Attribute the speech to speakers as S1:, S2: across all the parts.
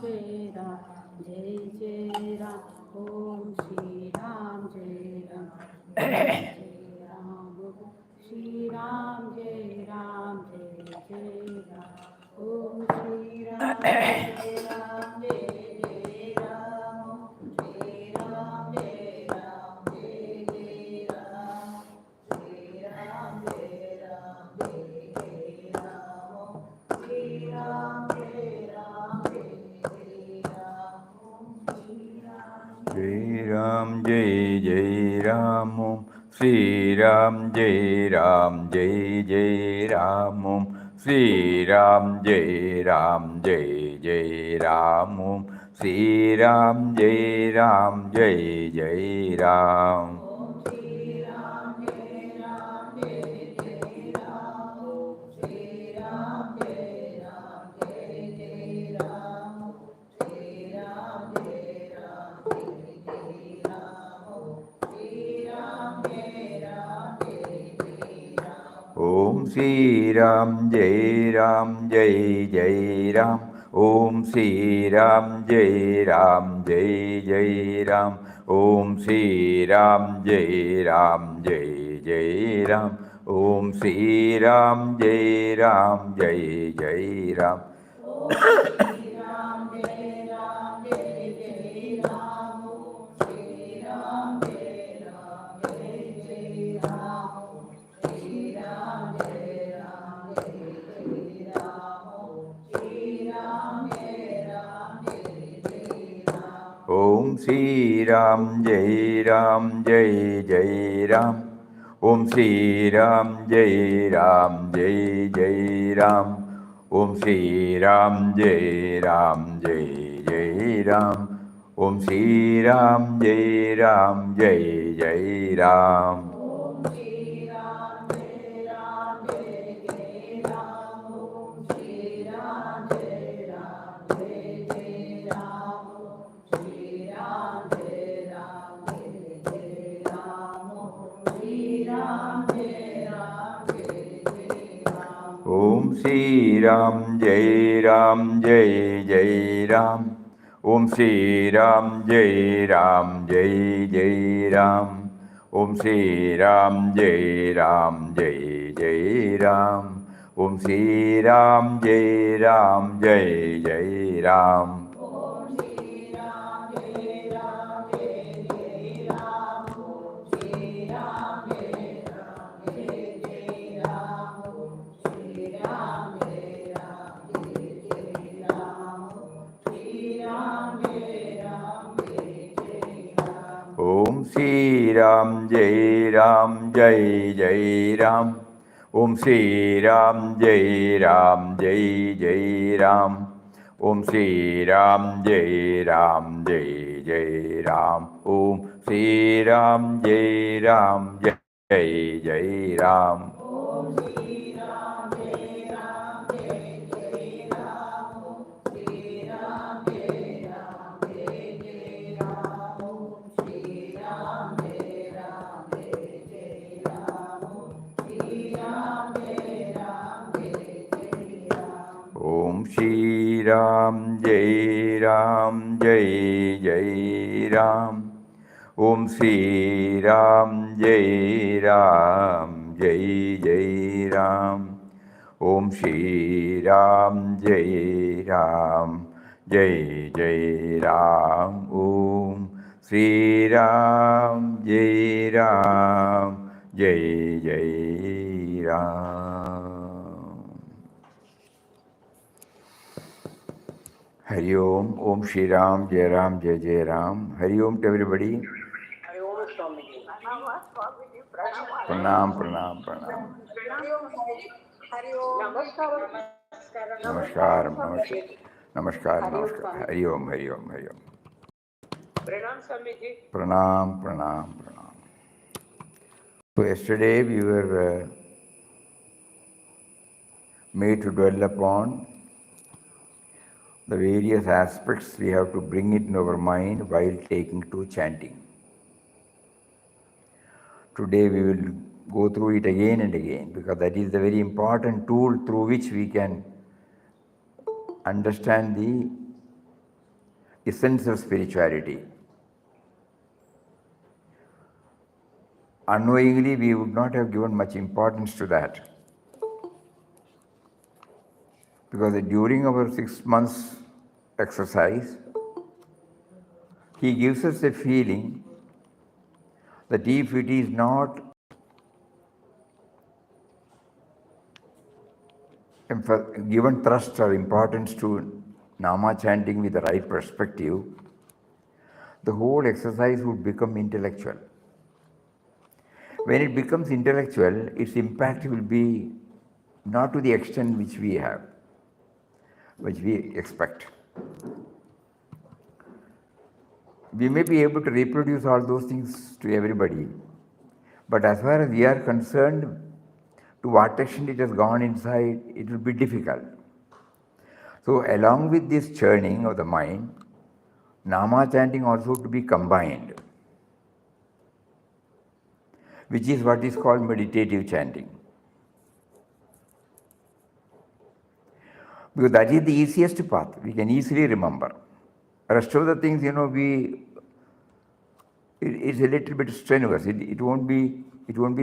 S1: Jai Ram, Jai Jai Ram, Om Shri Ram, Jai Ram, Jai Jai Ram, Shri Ram, Jai Ram, Jai Jai Ram, Om Shri Ram, Jai Ram, Jai Jai Ram, Shri Ram, Jai Ram, Jai Jai Ram, Shri Ram, Jai Ram, Jai Jai Ram, Shri Ram, Jai Ram, Jai Jai Ram, Shri Ram,
S2: Jai Ram, Jai Jai Ram, Om Sri Ram, Jai Ram, Jai Jai Ram, Om Sri Ram, Jai Ram, Jai Jai Ram, Om Sri Ram, Jai Ram, Jai Jai Ram.
S1: Om Shri Ram, Jai Ram, Jai Jai Ram, Om Shri Ram, Jai Ram, Jai Jai Ram, Shri Ram, Jai Ram, Jai Jai Ram, Shri Ram, Jai Ram, Jai Jai Ram.
S2: Om Sri Ram, Jai Ram, Jai Jai Ram. Om Sri Ram, Jai Ram, Jai Jai Ram. Om Sri Ram, Jai Ram, Jai Jai Ram. Om Sri Ram, Jai Ram, Jai Jai Ram.
S1: Om Shri Ram, Jai Ram, Jai Jai Ram, Om Shri Ram, Jai Ram, Jai Jai Ram, Shri Ram, Jai Ram, Jai Jai Ram, Shri Ram, Jai Ram, Jai Jai Ram.
S2: Om Sri Ram, Jai Ram, Jai Jai Ram. Om Sri Ram, Jai Ram, Jai Jai Ram. Om Sri Ram, Jai Ram, Jai Jai Ram. Om Sri Ram, Jai Ram, Jai Jai Ram.
S1: Om Shri Ram, Jai Ram, Jai Jai Ram, Om Shri Ram, Jai Ram, Jai Jai Ram, Shri Ram, Jai Ram, Jai Jai Ram, Shri Ram, Jai Ram, Jai Jai Ram.
S2: Om Sri Ram, Jai Ram, Jai Jai Ram. Om Sri Ram, Jai Ram, Jai Jai Ram. Om Sri Ram, Jai Ram, Jai Jai Ram. Om Sri Ram, Jai Ram, Jai Jai Ram.
S1: Om Shri Ram, Jai Ram, Jai Jai Ram, Om Shri Ram, Jai Ram, Jai Jai Ram, Shri Ram, Jai Ram, Jai Jai Ram, Shri Ram, Jai Ram, Jai Jai Ram.
S2: Om Sri Ram, Jai Ram, Jai Jai Ram. Om Sri Ram, Jai Ram, Jai Jai Ram. Om Sri Ram, Jai Ram, Jai Jai Ram. Om Sri Ram, Jai Ram, Jai Jai Ram.
S1: Om Shri Ram, Jai Ram, Jai Jai Ram, Om Shri Ram, Jai Ram, Jai Jai Ram, Om Shri Ram, Jai Ram, Jai Jai Ram, Om Shri Ram, Jai Ram, Jai Jai Ram.
S2: Om Shri Ram, Jai Ram, Jai Jai Ram. Om Sri Ram, Jai Ram, Jai Jai Ram. Om Shri Ram, Jai Ram, Jai Jai Ram. Om Sri Ram, Jai Ram, Jai Jai Ram. Hari Om, Om Shri Ram, Jai Ram, Jai Jai Ram. Hari Om to everybody. Pranam, pranam, pranam. Namaskaram, namaskaram. Namaskaram, namaskaram. Hari Om, Hari Om, Hari Om. Pranam, pranam, pranam. So yesterday we were made to dwell upon the various aspects we have to bring it in our mind while taking to chanting. Today we will go through it again and again because that is the very important tool through which we can understand the essence of spirituality. Unknowingly, we would not have given much importance to that. Because during our 6 months exercise, he gives us a feeling that if it is not given thrust or importance to Nama chanting with the right perspective, the whole exercise would become intellectual. When it becomes intellectual, its impact will be not to the extent which we have, which we expect. We may be able to reproduce all those things to everybody, but as far as we are concerned, to what extent it has gone inside, it will be difficult. So along with this churning of the mind, Nama chanting also to be combined, which is what is called meditative chanting. Because that is the easiest path, we can easily remember. Rest of the things, it's a little bit strenuous. It won't be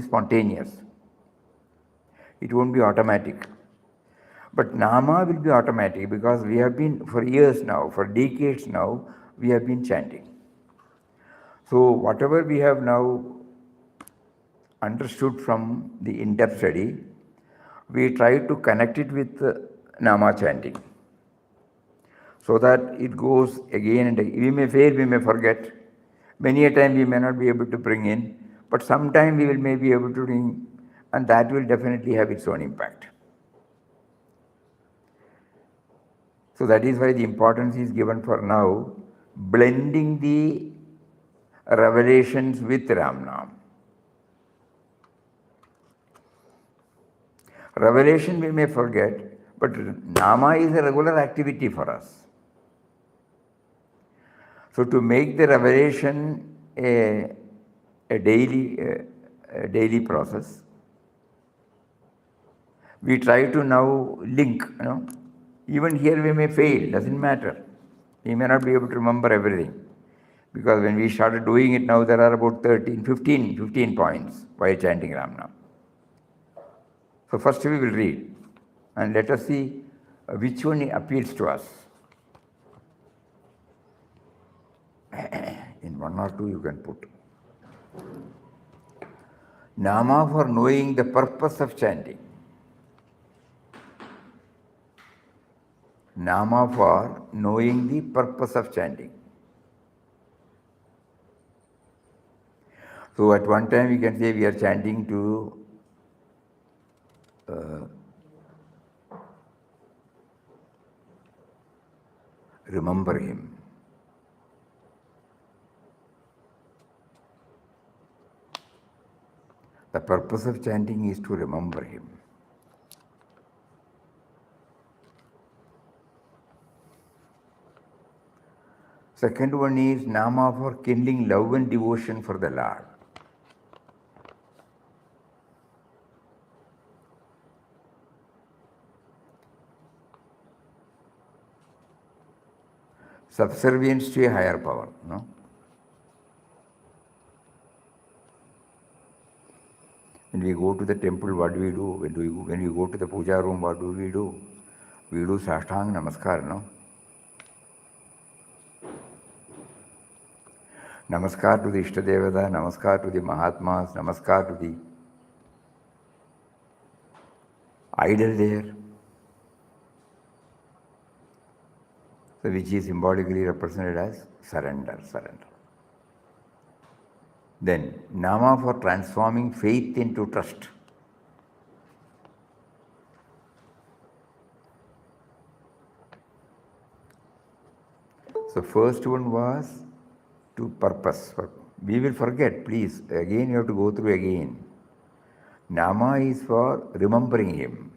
S2: spontaneous. It won't be automatic. But Nama will be automatic because we have been, for years now, for decades now, we have been chanting. So whatever we have now understood from the in-depth study, we try to connect it with Nama chanting, so that it goes again and again. We may fail, we may forget. Many a time we may not be able to bring in, but sometime we may be able to bring, and that will definitely have its own impact. So that is why the importance is given for now, blending the revelations with Ramnam. Revelation we may forget, but Nama is a regular activity for us. So to make the revelation a daily process, we try to now link, Even here we may fail, doesn't matter. We may not be able to remember everything. Because when we started doing it now, there are about 15 points while chanting Ramnam. So first we will read and let us see which one appeals to us. In one or two you can put. Nama for knowing the purpose of chanting. Nama for knowing the purpose of chanting. So at one time we can say we are chanting to remember him. The purpose of chanting is to remember him. Second one is Nama for kindling love and devotion for the Lord. Subservience to a higher power, no? When we go to the temple, what do we do? When we go to the puja room, what do? We do Sashtang Namaskar, no? Namaskar to the Ishtadevata, Namaskar to the Mahatmas, Namaskar to the idol there. So which is symbolically represented as surrender. Then Nama for transforming faith into trust. So first one was to purpose. We will forget, please. Again you have to go through again. Nama is for remembering him.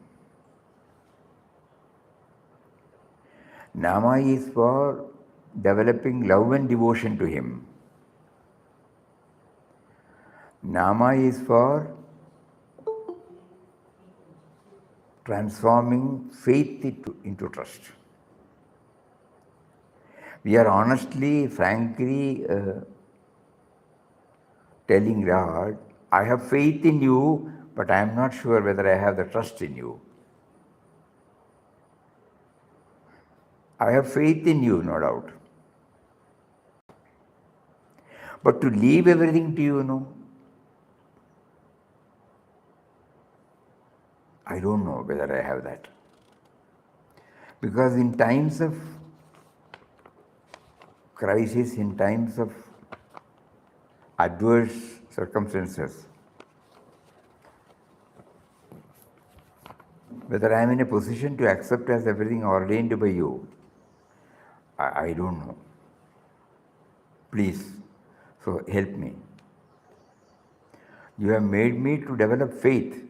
S2: Nama is for developing love and devotion to him. Nama is for transforming faith into trust. We are honestly, frankly telling God, I have faith in you, but I am not sure whether I have the trust in you. I have faith in you, no doubt. But to leave everything to you, no, I don't know whether I have that. Because in times of crisis, in times of adverse circumstances, whether I am in a position to accept as everything ordained by you, I don't know. Please, so help me. You have made me to develop faith,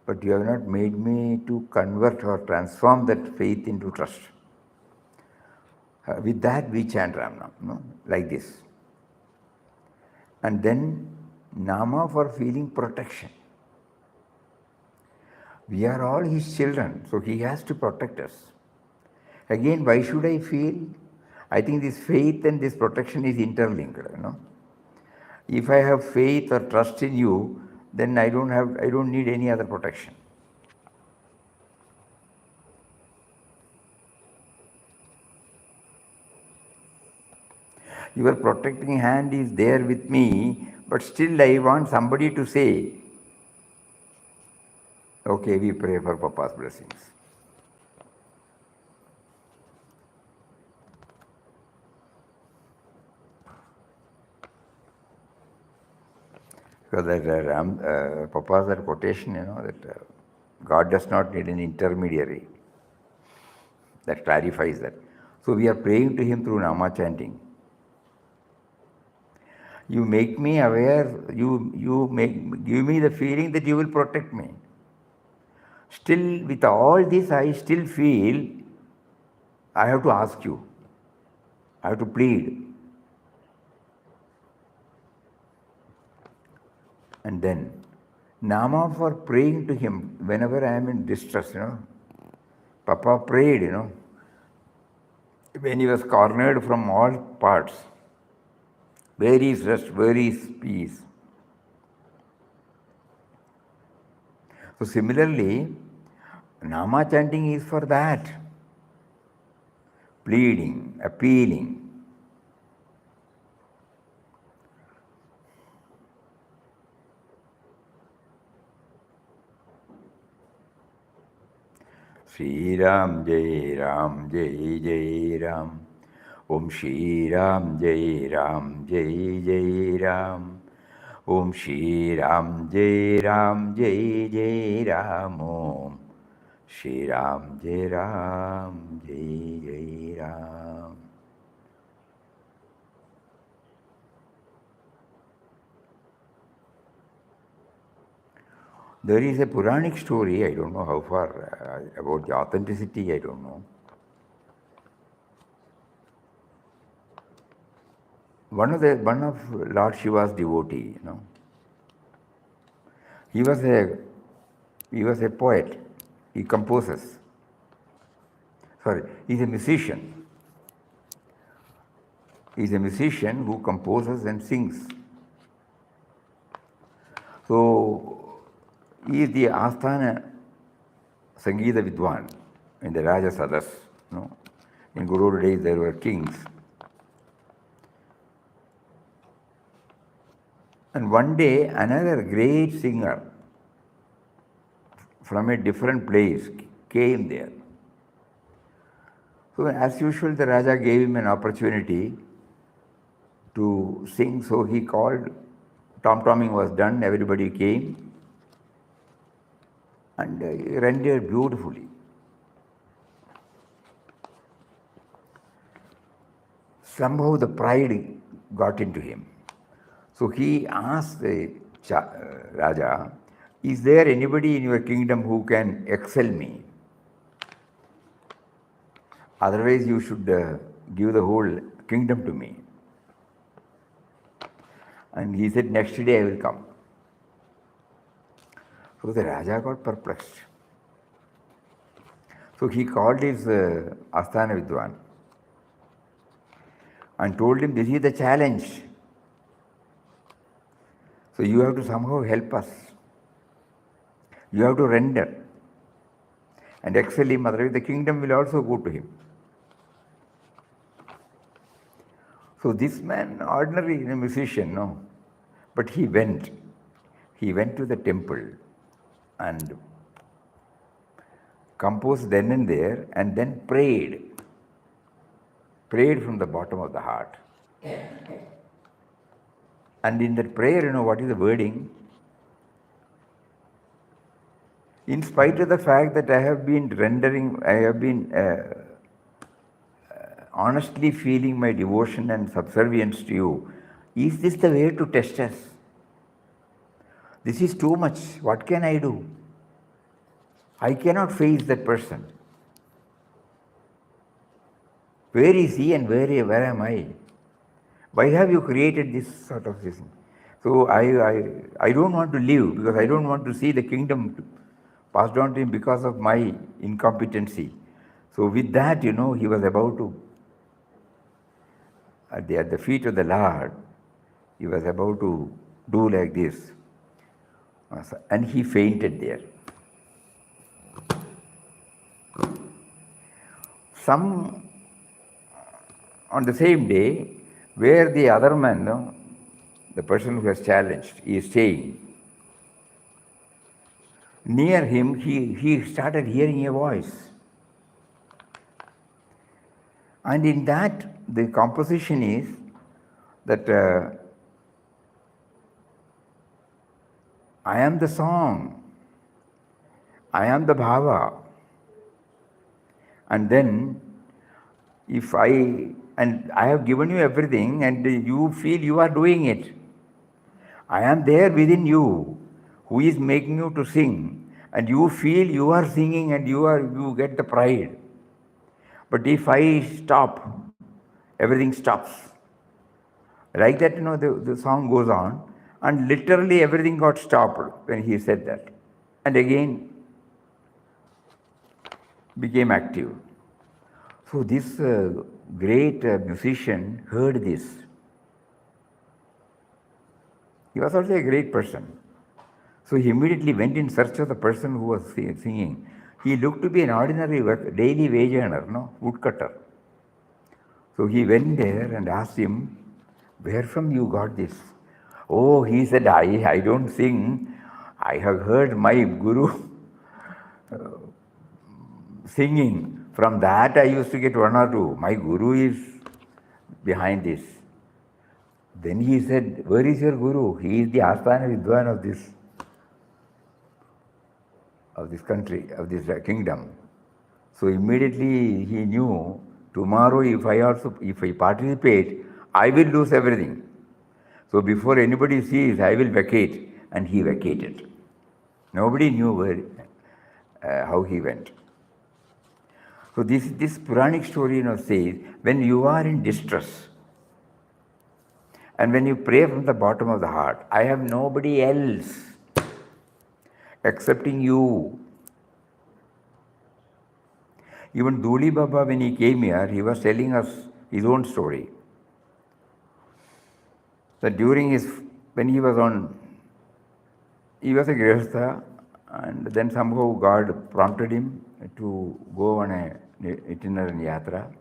S2: but you have not made me to convert or transform that faith into trust. With that, we chant Ram Nam, no? Like this. And then Nama for feeling protection. We are all his children, so he has to protect us. Again, why should I feel? I think this faith and this protection is interlinked, If I have faith or trust in you, then I don't need any other protection. Your protecting hand is there with me, but still I want somebody to say, okay, we pray for Papa's blessings. Because that Papa's that quotation, that God does not need an intermediary. That clarifies that. So we are praying to him through Nama chanting. You make me aware, give me the feeling that you will protect me. Still, with all this, I still feel I have to ask you. I have to plead. And then, Nama for praying to him whenever I am in distress, Papa prayed, when he was cornered from all parts. Where is rest? Where is peace? So similarly, Nama chanting is for that. Pleading, appealing. Shri Ram Jai Ram Jai Jai Ram. Om Shri Ram Jai Ram Jai Jai Ram. Om Shri Ram Jai Ram Jai Jai Ram. Om Shri Ram Jai Ram Jai Jai Ram. There is a Puranic story, I don't know how far, about the authenticity, I don't know. One of Lord Shiva's devotee, he was a poet. He composes. Sorry, he's a musician. He's a musician who composes and sings. So he is the Asthana Sangeeta Vidwan in the Raja Sadas. In Guru days there were kings. And one day another great singer from a different place came there. So as usual the Raja gave him an opportunity to sing, so he called, tom-tomming was done, everybody came and he rendered beautifully. Somehow the pride got into him. So he asked the Raja, is there anybody in your kingdom who can excel me? Otherwise you should give the whole kingdom to me. And he said, next day I will come. So the Raja got perplexed. So he called his Asthana Vidwan. and told him, this is the challenge. So you have to somehow help us. You have to render and excel him, otherwise the kingdom will also go to him. So this man, ordinary musician, no, but he went to the temple and composed then and there, and then prayed from the bottom of the heart. And in that prayer, what is the wording? In spite of the fact that I have been honestly feeling my devotion and subservience to you, is this the way to test us? This is too much. What can I do? I cannot face that person. Where is he and where am I? Why have you created this sort of thing? So I don't want to live because I don't want to see the kingdom passed on to him because of my incompetency. So with that, he was about to, at the feet of the Lord, he was about to do like this. And he fainted there. On the same day, where the other man, the person who was challenged, is staying, near him, he started hearing a voice. And in that, the composition is that I am the song, I am the bhava. And then, I have given you everything and you feel you are doing it. I am there within you, who is making you to sing, and you feel you are singing and you get the pride. But if I stop, everything stops. Like that, the song goes on, and literally everything got stopped when he said that. And again became active. So this great musician heard this. He was also a great person. So he immediately went in search of the person who was singing. He looked to be an ordinary daily wage earner, woodcutter. So he went there and asked him, where from you got this? Oh, he said, I don't sing. I have heard my guru singing. From that I used to get one or two. My guru is behind this. Then he said, where is your guru? He is the Asthana Vidwan of this country, of this kingdom. So immediately he knew, tomorrow if I participate, I will lose everything. So before anybody sees, I will vacate. And he vacated. Nobody knew how he went. So this Puranic story says, when you are in distress, and when you pray from the bottom of the heart, I have nobody else excepting you. Even Dhuli Baba, when he came here, he was telling us his own story. That when he was a Grihastha, and then somehow God prompted him to go on an itinerant yatra.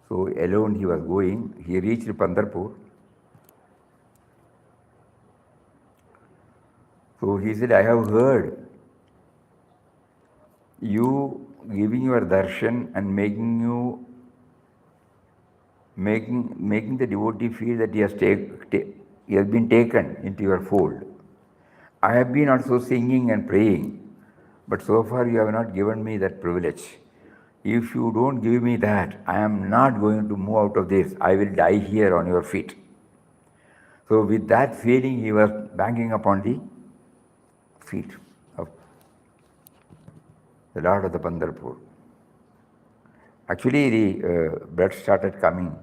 S2: So alone he was going. He reached Pandharpur. So he said, I have heard you giving your darshan and making the devotee feel that he has been taken into your fold. I have been also singing and praying, but so far you have not given me that privilege. If you don't give me that, I am not going to move out of this. I will die here on your feet. So with that feeling, he was banging upon the feet of the Lord of the Pandharpur. Actually, the blood started coming.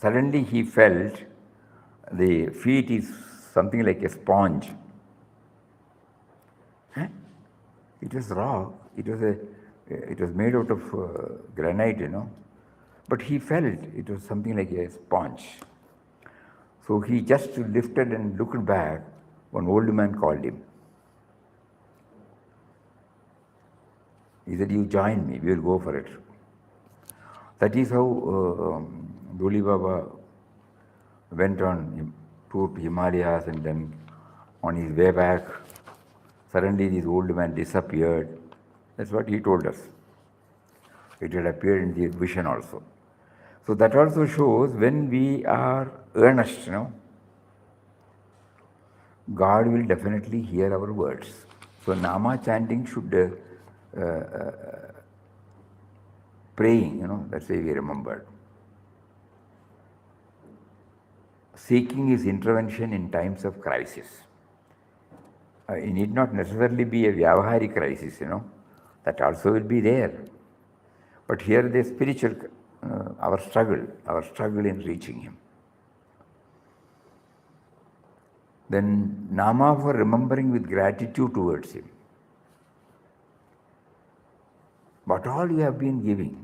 S2: Suddenly he felt the feet is something like a sponge. It was raw. It was made out of granite, But he felt it was something like a sponge. So he just lifted and looked back. One old man called him. He said, "You join me, we will go for it." That is how Doli Baba went on tour to Himalayas, and then on his way back, suddenly this old man disappeared. That's what he told us. It had appeared in the vision also. So that also shows when we are earnest, God will definitely hear our words. So Nama chanting should, praying, that's why we remembered. Seeking his intervention in times of crisis. It need not necessarily be a Vyavahari crisis, that also will be there. But here the spiritual, our struggle in reaching him. Then Nama for remembering with gratitude towards him. What all you have been giving,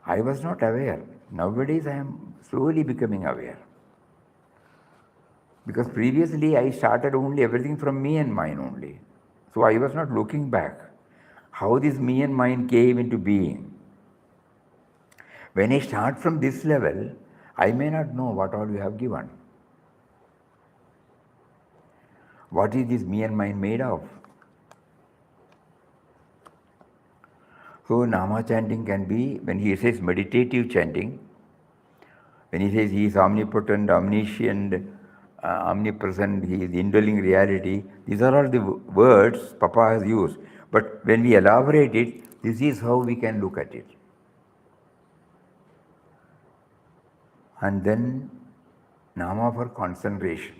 S2: I was not aware. Nowadays I am slowly becoming aware. Because previously I started only everything from me and mine only. So I was not looking back. How this me and mine came into being. When I start from this level, I may not know what all you have given. What is this me and mine made of? So Nama chanting can be, when he says meditative chanting, when he says he is omnipotent, omniscient, omnipresent, he is indwelling reality, these are all the words Papa has used. But when we elaborate it, this is how we can look at it. And then Nama for concentration.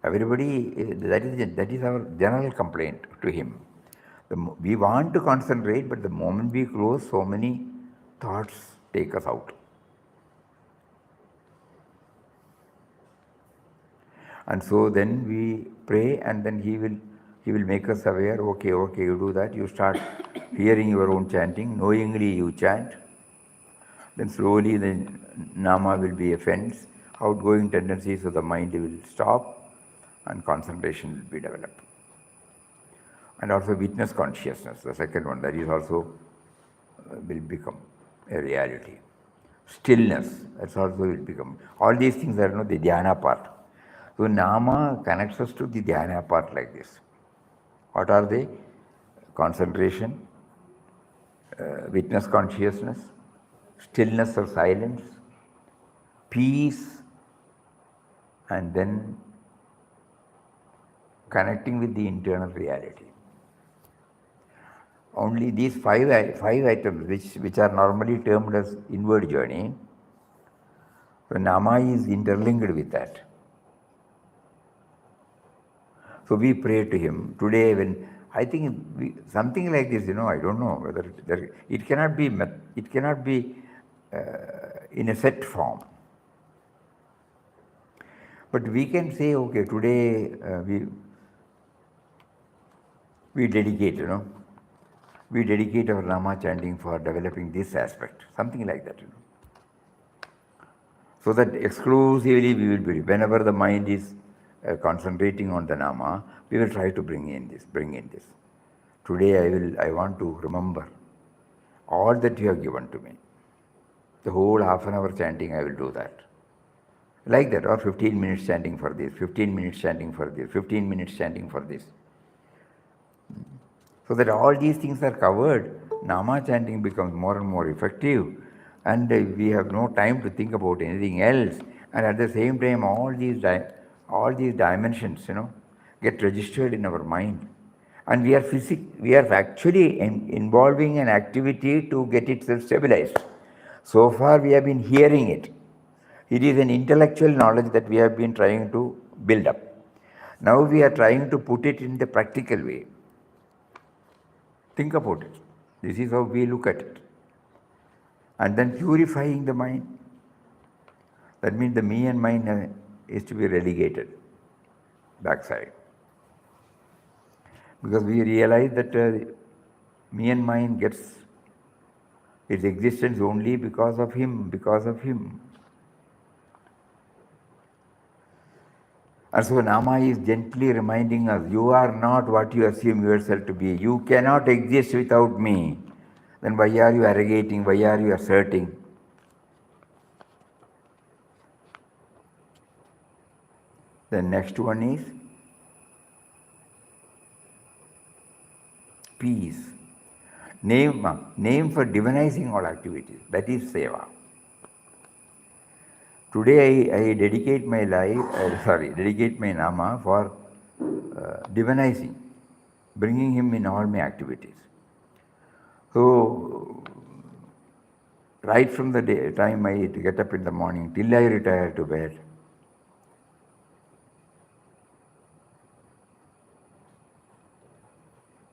S2: Everybody, that is our general complaint to him. We want to concentrate, but the moment we close, so many thoughts take us out. And so then we pray, and then he will make us aware, okay, you do that, you start hearing your own chanting, knowingly you chant. Then slowly the Nama will be a fence, outgoing tendencies of the mind will stop, and concentration will be developed. And also witness consciousness, the second one, that is also will become a reality. Stillness, that's also will become. All these things are the dhyana part. So Nama connects us to the dhyana part like this. What are they? Concentration, witness consciousness, stillness or silence, peace, and then connecting with the internal reality. Only these five items, which are normally termed as inward journey, so Nama is interlinked with that. So we pray to him. Today, when I think something like this, I don't know whether it cannot be in a set form. But we can say, okay, today we dedicate, we dedicate our Nama chanting for developing this aspect, something like that, So that exclusively we will be, whenever the mind is concentrating on the Nama, we will try to bring in this. Today I want to remember all that you have given to me. The whole half an hour chanting, I will do that. Like that, or 15 minutes chanting for this, 15 minutes chanting for this, 15 minutes chanting for this. So that all these things are covered, Nama chanting becomes more and more effective, and we have no time to think about anything else. And at the same time, all these dimensions, get registered in our mind. And we are actually involving an activity to get itself stabilized. So far we have been hearing it. It is an intellectual knowledge that we have been trying to build up. Now we are trying to put it in the practical way. Think about it. This is how we look at it. And then purifying the mind. That means the me and mine is to be relegated backside. Because we realize that Me and mine gets its existence only because of him, because of him. And so Nama is gently reminding us, you are not what you assume yourself to be. You cannot exist without me. Then why are you arrogating? Why are you asserting? The next one is peace. Name for divinizing all activities. That is seva. Today I dedicate my life, dedicate my Nama for divinizing, bringing him in all my activities. So, right from the time I get up in the morning till I retire to bed,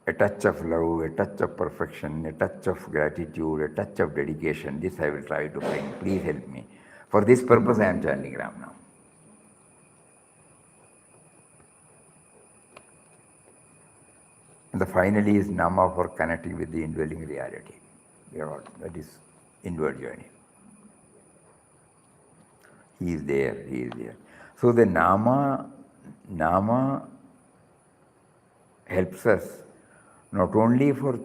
S2: a touch of love, a touch of perfection, a touch of gratitude, a touch of dedication, this I will try to bring. Please help me. For this purpose I am chanting Ram now. And the finally is Nama for connecting with the indwelling reality. That is inward journey. He is there, he is there. So the Nama helps us not only for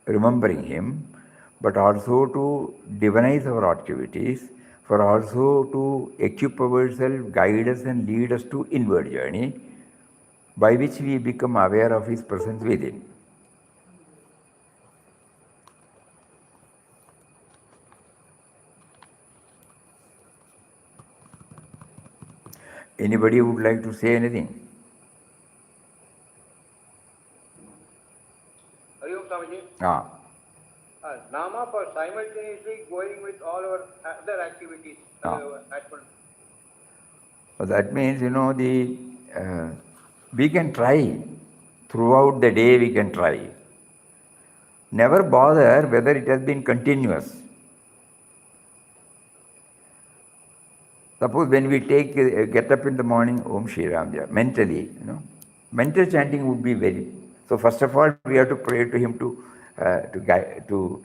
S2: remembering him, but also to divinize our activities, for also to equip ourselves, guide us and lead us to inward journey, by which we become aware of his presence within. Anybody would like to say anything?
S3: Nama for simultaneously going with all our other activities at once.
S2: So that means, we can try. Throughout the day we can try. Never bother whether it has been continuous. Suppose when we get up in the morning, Om Shri Ram Jaya, mentally, mental chanting would be very. So first of all, we have to pray to him to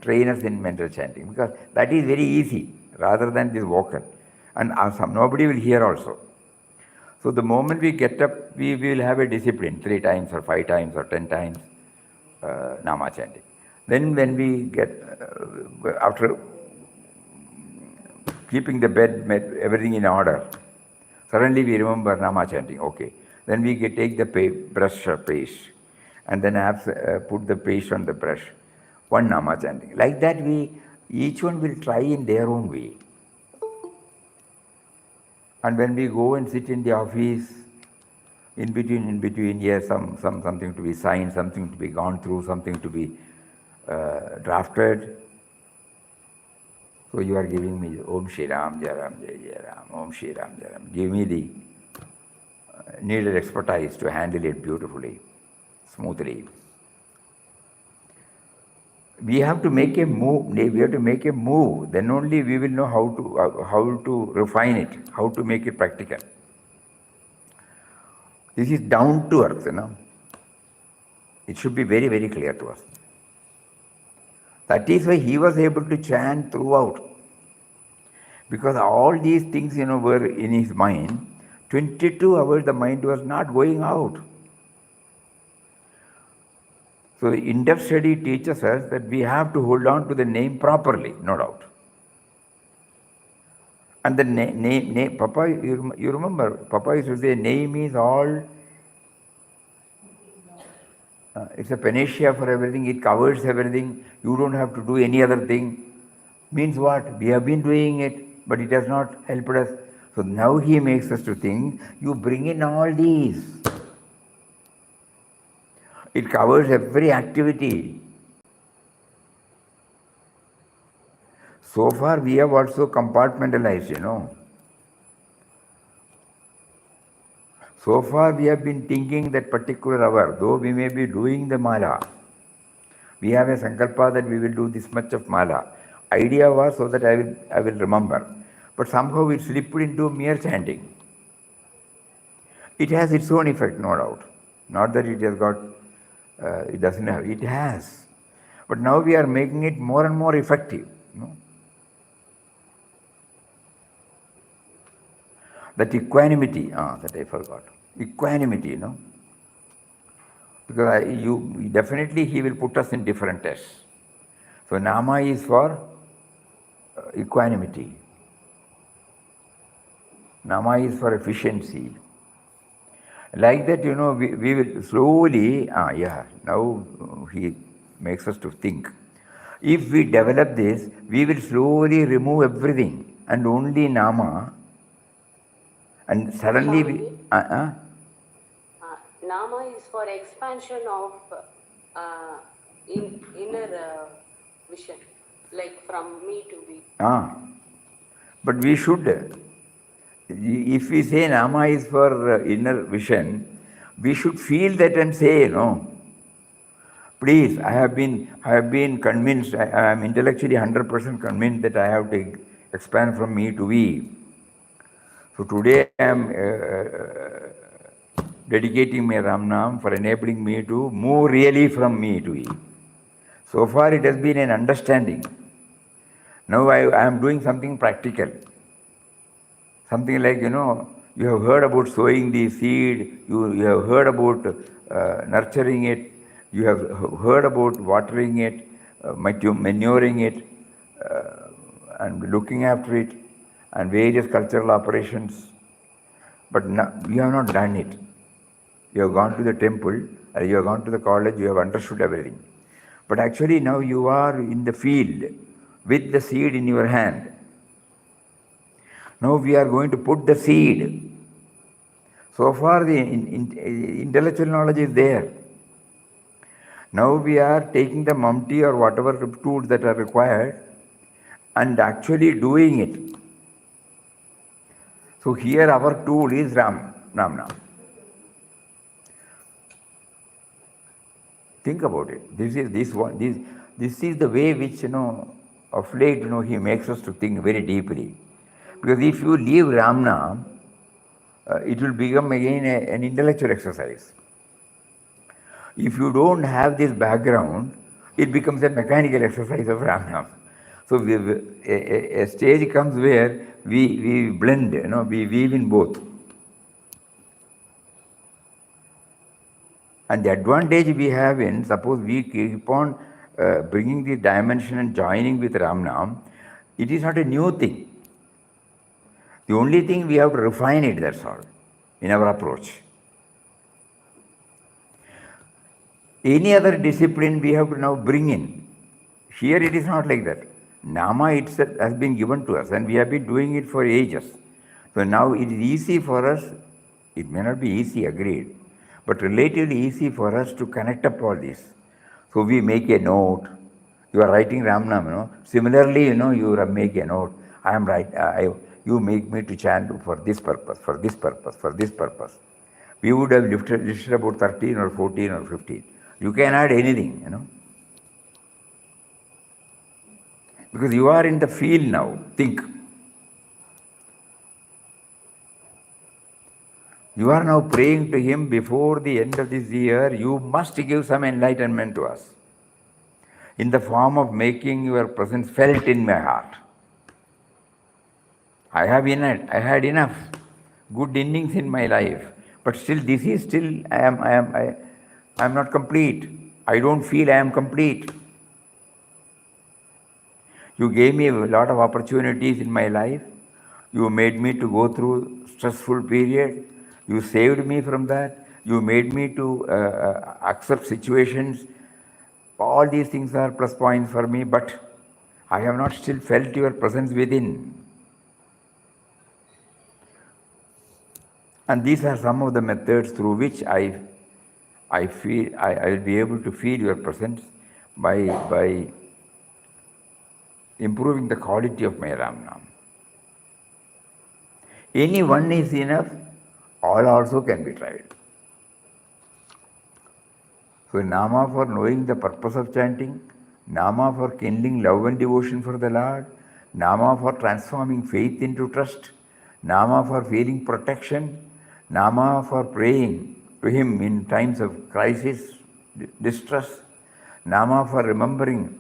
S2: train us in mental chanting, because that is very easy rather than this vocal, and nobody will hear also. So the moment we get up, we will have a discipline, 3 times or 5 times or 10 times Nama chanting. Then when we get after keeping the bed, everything in order, suddenly we remember Nama chanting, okay. Then we take the brush or paste, and then put the paste on the brush, one Nama chanting. Like that, each one will try in their own way. And when we go and sit in the office, in between, yes, something to be signed, something to be gone through, something to be drafted. So you are giving me Om Shri Ram Jai Ram Jai Jai Ram, Om Shri Ram Jai Ram. Give me the needed expertise to handle it beautifully, smoothly. We have to make a move. Then only we will know how to refine it, how to make it practical. This is down to earth, It should be very, very clear to us. That is why he was able to chant throughout. Because all these things, were in his mind. 22 hours the mind was not going out. So in-depth study teaches us that we have to hold on to the name properly, no doubt. And the name, Papa, you remember, Papa used to say, name is all, it's a panacea for everything, it covers everything, you don't have to do any other thing. Means what? We have been doing it, but it has not helped us. So now he makes us to think, you bring in all these. It covers every activity. So far we have also compartmentalized, So far we have been thinking that particular hour, though we may be doing the mala. We have a sankalpa that we will do this much of mala. Idea was so that I will remember. But somehow it slipped into mere chanting. It has its own effect, no doubt. Not that it has got it doesn't have. It has. But now we are making it more and more effective. That equanimity, that I forgot. Equanimity, Because definitely he will put us in different tests. So Nama is for equanimity. Nama is for efficiency. Like that, we will slowly, now he makes us to think. If we develop this, we will slowly remove everything and only Nama, and suddenly
S4: Nama is for expansion of inner vision, like from me to we.
S2: But we should, if we say Nama is for inner vision, we should feel that and say, please, I have been convinced, I am intellectually 100% convinced that I have to expand from me to we. So today I am dedicating my Ramnam for enabling me to move really from me to we. So far it has been an understanding. Now I am doing something practical. Something like, you have heard about sowing the seed, you have heard about nurturing it, you have heard about watering it, manuring it, and looking after it, and various cultural operations. But you have not done it. You have gone to the temple, you have gone to the college, you have understood everything. But actually now you are in the field with the seed in your hand. Now we are going to put the seed. So far the intellectual knowledge is there. Now we are taking the mumti or whatever tools that are required and actually doing it. So here our tool is Nam. Think about it. This is the way which, of late, he makes us to think very deeply. Because if you leave Ramnam, it will become again an intellectual exercise. If you don't have this background, it becomes a mechanical exercise of Ramnam. So a stage comes where we blend, we weave in both. And the advantage we have in, suppose we keep on bringing the dimension and joining with Ramnam, it is not a new thing. The only thing we have to refine it, that's all, in our approach. Any other discipline we have to now bring in. Here it is not like that. Nama itself has been given to us and we have been doing it for ages. So now it is easy for us, it may not be easy, agreed, but relatively easy for us to connect up all this. So we make a note. You are writing Ramnam, Similarly, you make a note. I am right. You make me to chant for this purpose, for this purpose, for this purpose. We would have listed about 13 or 14 or 15. You can add anything, Because you are in the field now. Think. You are now praying to him before the end of this year. You must give some enlightenment to us in the form of making your presence felt in my heart. I had enough good innings in my life, but still I am not complete. I don't feel I am complete. You gave me a lot of opportunities in my life. You made me to go through stressful period. You saved me from that. You made me to accept situations. All these things are plus points for me, but I have not still felt your presence within. And these are some of the methods through which I feel I will be able to feel your presence by improving the quality of my Ramnam. Any one is enough, all also can be tried. So Nama for knowing the purpose of chanting, Nama for kindling love and devotion for the Lord, Nama for transforming faith into trust, Nama for feeling protection, Nama for praying to him in times of crisis, distress. Nama for remembering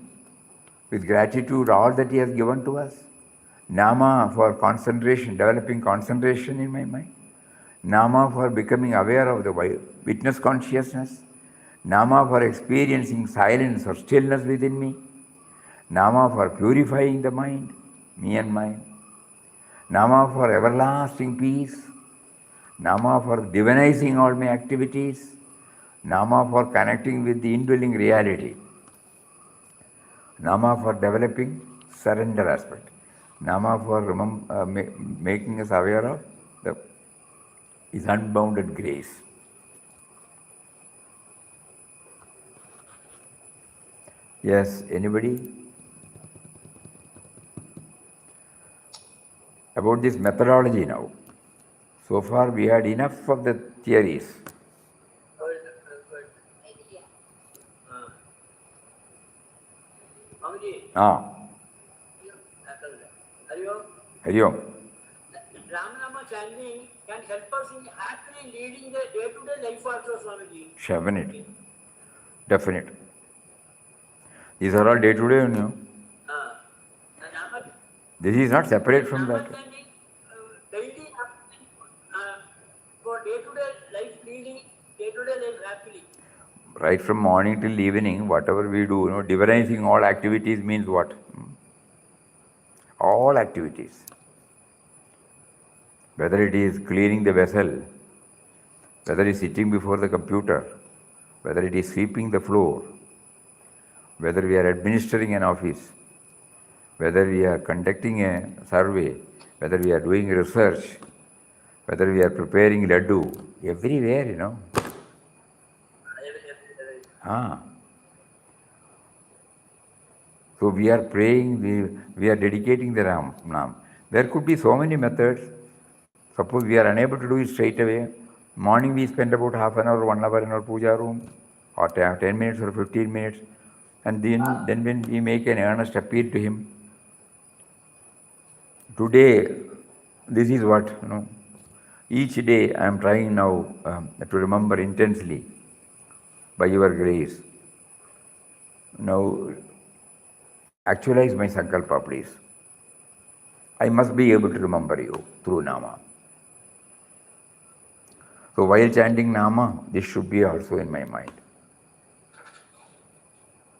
S2: with gratitude all that he has given to us. Nama for concentration, developing concentration in my mind. Nama for becoming aware of the witness consciousness. Nama for experiencing silence or stillness within me. Nama for purifying the mind, me and mine. Nama for everlasting peace. Nama for divinizing all my activities. Nama for connecting with the indwelling reality. Nama for developing surrender aspect. Nama for making us aware of his unbounded grace. Yes, anybody? About this methodology now. So far we had enough of the theories. Ah. Hari Om.
S5: Ramanama chanting can help us in actually leading the day-to-day life also, Swamiji.
S2: Definite. These are all day-to-day, you know. This is not separate from that.
S5: Daily for day-to-day life leading, day-to-day life happily.
S2: Right from morning till evening, whatever we do, you know, divinising all activities means what? All activities. Whether it is cleaning the vessel, whether it is sitting before the computer, whether it is sweeping the floor, whether we are administering an office, whether we are conducting a survey, whether we are doing research, whether we are preparing laddu, everywhere, you know. So we are praying, we are dedicating the Nam. There could be so many methods. Suppose we are unable to do it straight away. Morning we spend about half an hour, 1 hour in our puja room, or 10 minutes or 15 minutes. And then when we make an earnest appeal to him, today, this is what, you know, each day I am trying now to remember intensely by your grace. Now, actualize my sankalpa, please. I must be able to remember you through Nama. So while chanting Nama, this should be also in my mind.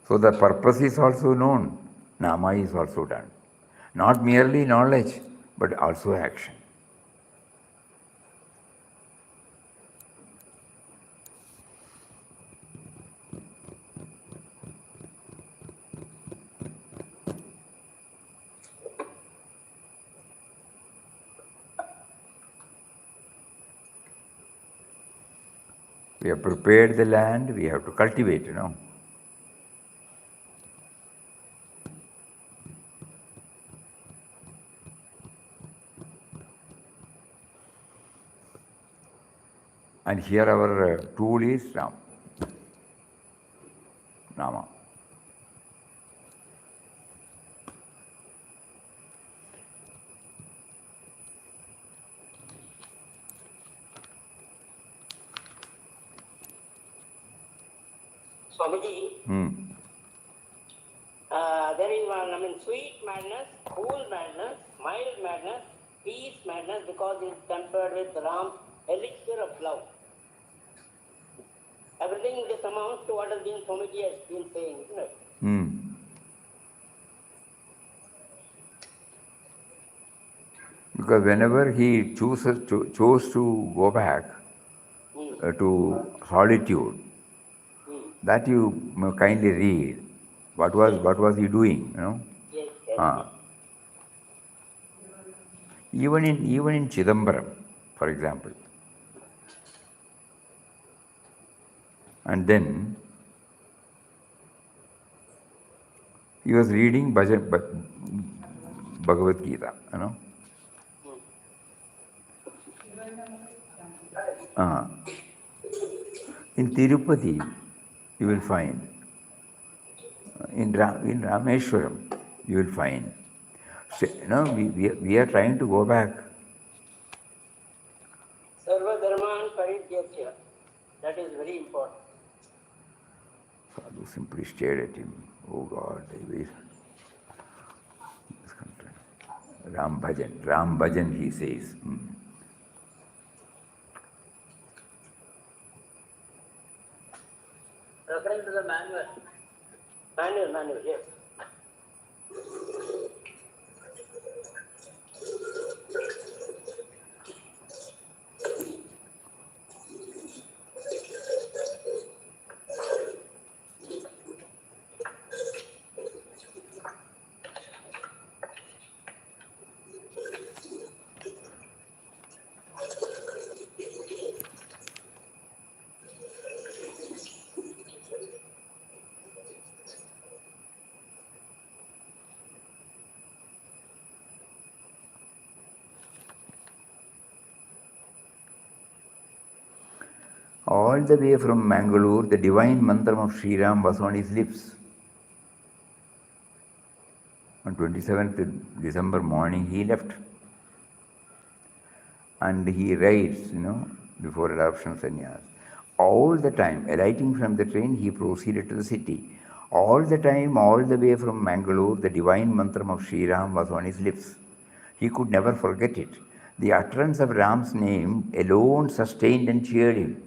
S2: So the purpose is also known, Nama is also done. Not merely knowledge, but also action. We have prepared the land, we have to cultivate, you know. And here our tool is Nama.
S5: Swamiji, there is one, sweet madness, cool madness, mild madness, peace madness, because it is tempered with Ram's elixir of love. Everything this amounts to what has been Swamiji has been saying, isn't it?
S2: Because whenever he chose to go back to solitude, that you kindly read. What was he doing? You know?
S5: Yes.
S2: Even in Chidambaram, for example. And then he was reading Bhagavad Gita, you know. In Tirupati, you will find. In Rameshwaram, you will find. So, you know, we are trying to go back.
S5: Sarva Dharman Parityajya. That is very important.
S2: So simply stared at him. Oh God, Ram Bhajan, he says.
S5: Referring to the manual. Manual, yes.
S2: All the way from Mangalore, the divine mantra of Sri Ram was on his lips. On 27th December morning, he left. And he writes, before adoption of sannyas. All the time, alighting from the train, he proceeded to the city. All the time, all the way from Mangalore, the divine mantra of Sri Ram was on his lips. He could never forget it. The utterance of Ram's name alone sustained and cheered him.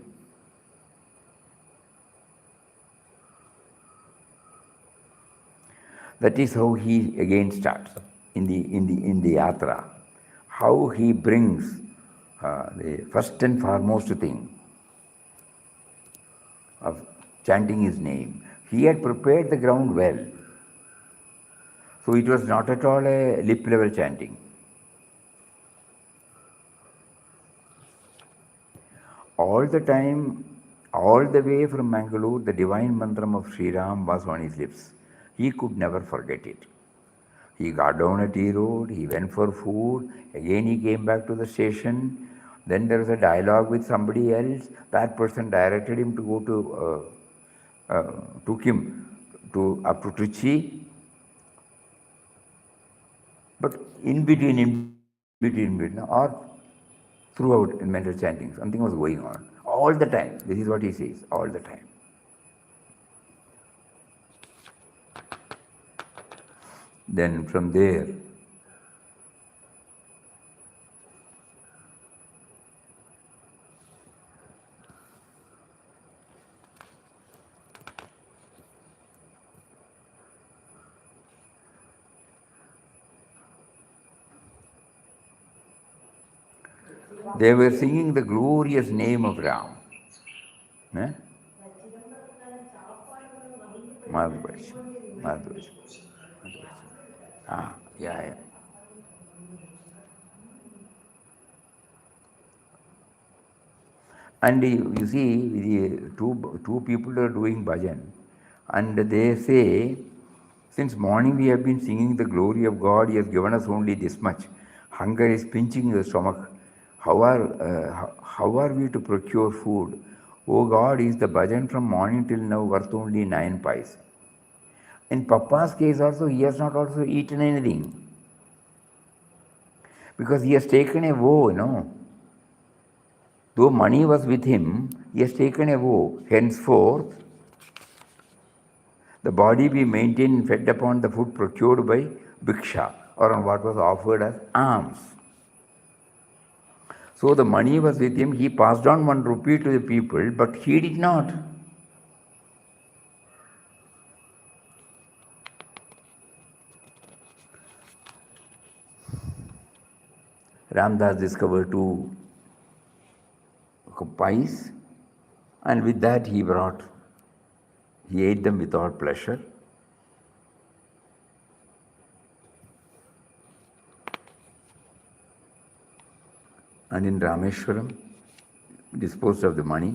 S2: That is how he again starts in the yatra. How he brings the first and foremost thing of chanting his name. He had prepared the ground well. So it was not at all a lip level chanting. All the time, all the way from Mangalore, the divine mantra of Sri Ram was on his lips. He could never forget it. He got down at Tea Road, he went for food, again he came back to the station. Then there was a dialogue with somebody else. That person directed him to go took him up to Trichy. But in between, or throughout in mental chanting, something was going on. All the time. This is what he says, all the time. Then from there, they were singing the glorious name of Ram. Madhvash. Yeah. And you see, the two people are doing bhajan, and they say, since morning we have been singing the glory of God, He has given us only this much. Hunger is pinching the stomach. How are we to procure food? Oh God, is the bhajan from morning till now worth only 9 pies? In Papa's case also, he has not also eaten anything. Because he has taken a vow, Though money was with him, he has taken a vow. Henceforth, the body be maintained and fed upon the food procured by bhiksha, or on what was offered as alms. So the money was with him, he passed on 1 rupee to the people, but he did not. Ramdas discovered 2 pies, and with that he ate them without pleasure. And in Rameshwaram, disposed of the money.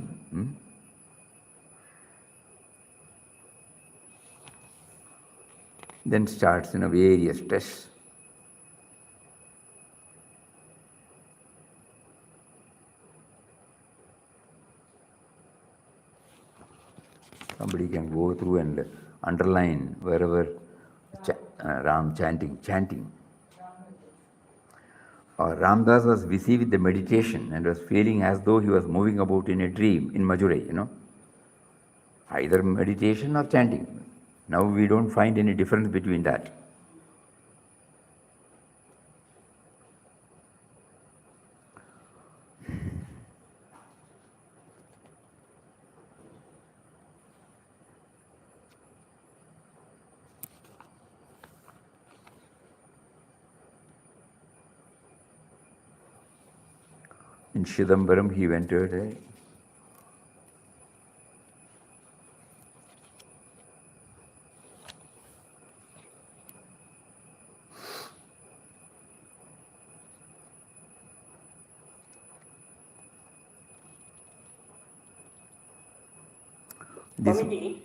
S2: Then starts various tests. Somebody can go through and underline wherever Ram chanting. Or Ramdas was busy with the meditation and was feeling as though he was moving about in a dream in Madurai, Either meditation or chanting. Now we don't find any difference between that. In Chidambaram he entered a
S5: Swamiji,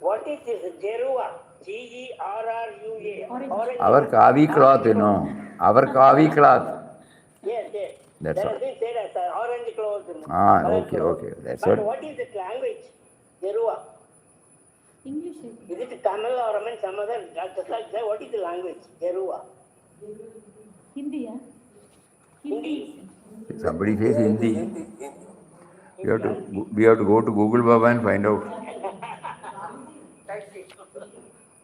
S5: what is this Gerua? Gerrua? Orange.
S2: our kavi cloth, our kavi cloth.
S5: Yes, yes.
S2: That's
S5: That
S2: all.
S5: has been said as orange clothes.
S2: Okay, okay. That's
S5: But
S2: what.
S5: what is the language? Gerua.
S1: English.
S5: Is it Tamil or some other? Just like that, what is the language? Gerua.
S1: Hindi, yeah?
S5: Hindi.
S2: Somebody says Hindi. We have to go to Google Baba and find out.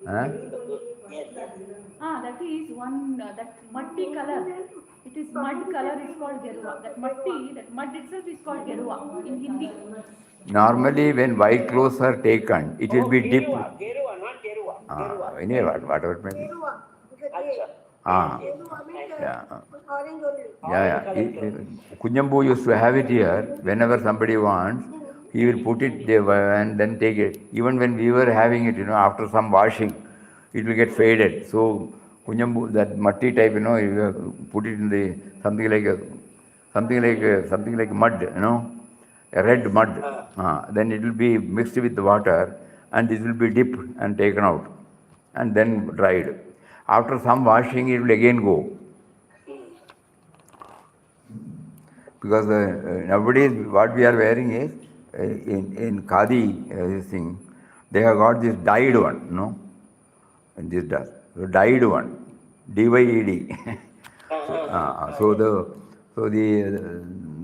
S2: Huh?
S1: That is one, that muddy color. It is mud color is called Gerua. That mud itself is called Gerua in Hindi.
S2: Normally, when white clothes are taken, it will be dipped.
S5: Gerua, not Gerua.
S2: Anyway, whatever it may be. Yeah. Kunyambu used to have it here. Whenever somebody wants, he will put it there and then take it. Even when we were having it, after some washing, it will get faded. So Kunyambu, that matti type, you put it in the something like mud, a red mud. Then it will be mixed with the water, and it will be dipped and taken out, and then dried. After some washing, it will again go. Because nowadays, what we are wearing is, in Khadi, this thing, they have got this dyed one, and this does. So dyed one, D-Y-E-D.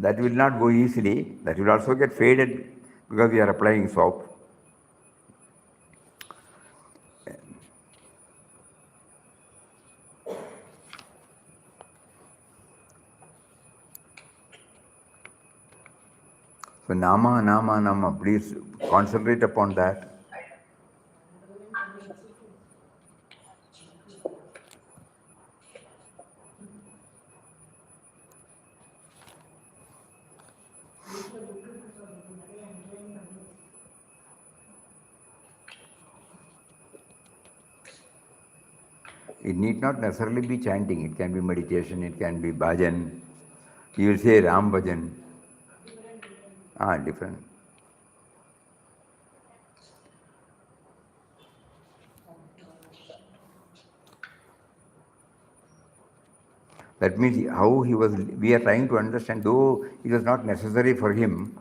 S2: That will not go easily. That will also get faded because we are applying soap. So nama, please concentrate upon that. It need not necessarily be chanting. It can be meditation, it can be bhajan. You will say Ram bhajan. Different. That means how he was, we are trying to understand, though it was not necessary for him,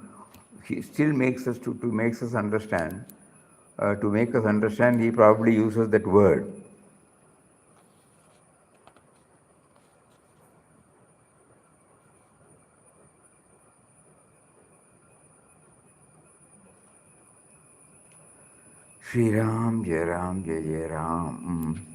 S2: he still makes us to makes us understand. To make us understand, he probably uses that word. Shri Ram, Jai Ram, Jai Jai Ram.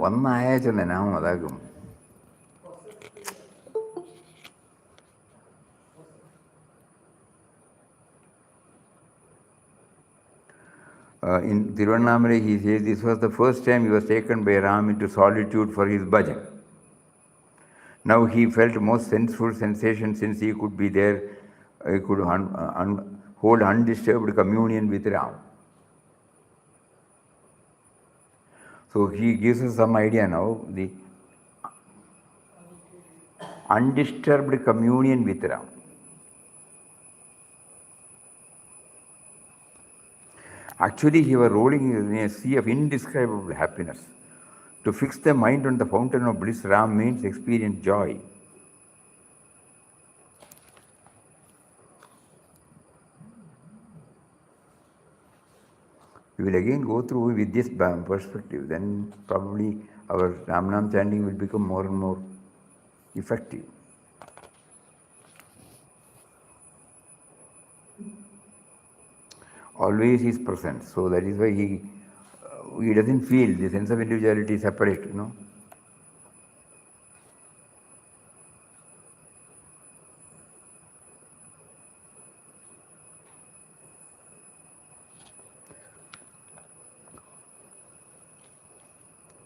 S2: ഒന്നായച്ചെന്നെ നാം അതാക്കും. In Tiruvannamalai, he says this was the first time he was taken by Ram into solitude for his bhajan. Now he felt most senseful sensation since he could be there, he could hold undisturbed communion with Ram. So he gives us some idea now, the undisturbed communion with Ram. Actually, he was rolling in a sea of indescribable happiness. To fix the mind on the fountain of bliss, Ram, means experience joy. We will again go through with this perspective, then probably our Ramnam chanting will become more and more effective. Always is present, so that is why he doesn't feel the sense of individuality separate,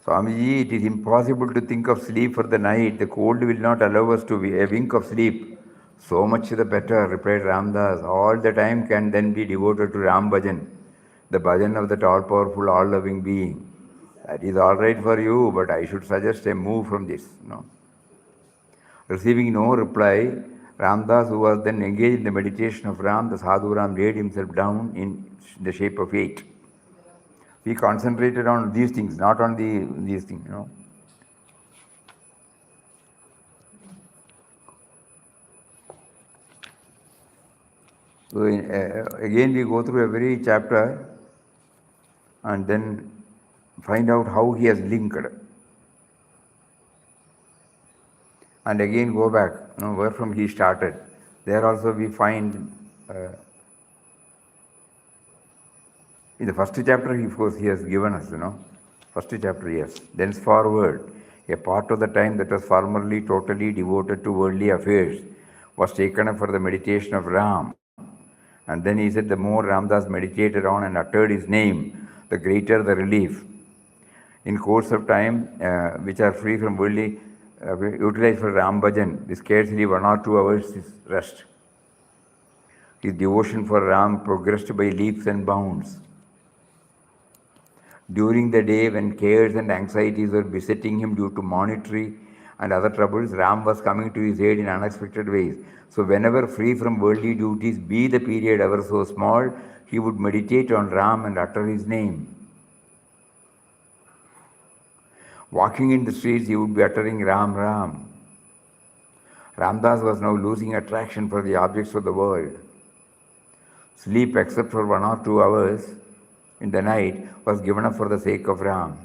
S2: Swamiji, it is impossible to think of sleep for the night. The cold will not allow us to a wink of sleep. So much the better, replied Ramdas. All the time can then be devoted to Ram Bhajan, the bhajan of that all-powerful, all-loving being. That is all right for you, but I should suggest a move from this. Receiving no reply, Ramdas, who was then engaged in the meditation of Ram, the Sadhu Ram, laid himself down in the shape of 8. We concentrated on these things, not on these things, So again we go through every chapter and then find out how he has linked. And again go back, where from he started. There also we find, in the first chapter, of course, he has given us, First chapter, yes. Thenceforward, a part of the time that was formerly totally devoted to worldly affairs was taken up for the meditation of Ram. And then he said, the more Ramdas meditated on and uttered his name, the greater the relief. In course of time, which are free from worldly, utilized for Ram Bhajan, scarcely 1 or 2 hours is rest. His devotion for Ram progressed by leaps and bounds. During the day, when cares and anxieties were besetting him due to monetary and other troubles, Ram was coming to his aid in unexpected ways. So whenever free from worldly duties, be the period ever so small, he would meditate on Ram and utter his name. Walking in the streets, he would be uttering Ram, Ram. Ramdas was now losing attraction for the objects of the world. Sleep, except for 1 or 2 hours in the night, was given up for the sake of Ram.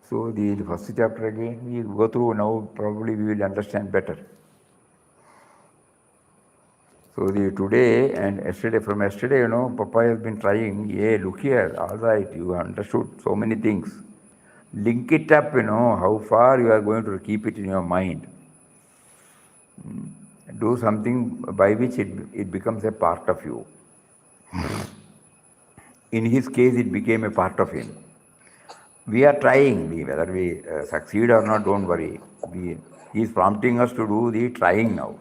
S2: So the first chapter again, we go through now, probably we will understand better. So today and yesterday, from yesterday, Papa has been trying, look here, all right, you understood so many things. Link it up, how far you are going to keep it in your mind. Do something by which it becomes a part of you. In his case, it became a part of him. We are trying, whether we succeed or not, don't worry. He is prompting us to do the trying now.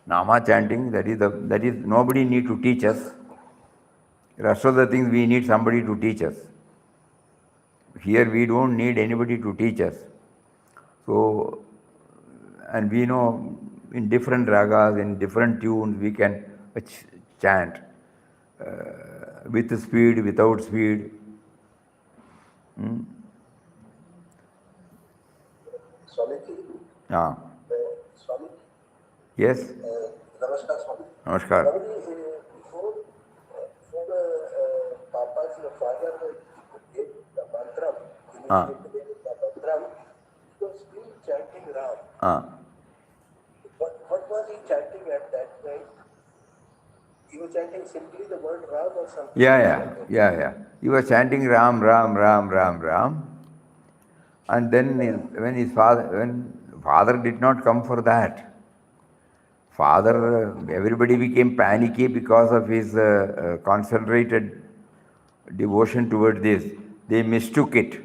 S2: Nama chanting, that is nobody need to teach us. The rest of the things we need somebody to teach us. Here we don't need anybody to teach us. So, and we know in different ragas, in different tunes, we can chant with speed, without speed.
S6: Swamiji. Swami.
S2: Yes.
S6: Namaskar, Swami.
S2: Namaskar.
S6: Swamiji, before Papa's father gave the mantra, initiated the mantra, he was still chanting Ram. What was he chanting at that time? He was chanting simply the word Ram or something?
S2: Yeah. He was chanting Ram, Ram, Ram, Ram, Ram. And then when father did not come for that, everybody became panicky because of his concentrated devotion toward this. They mistook it.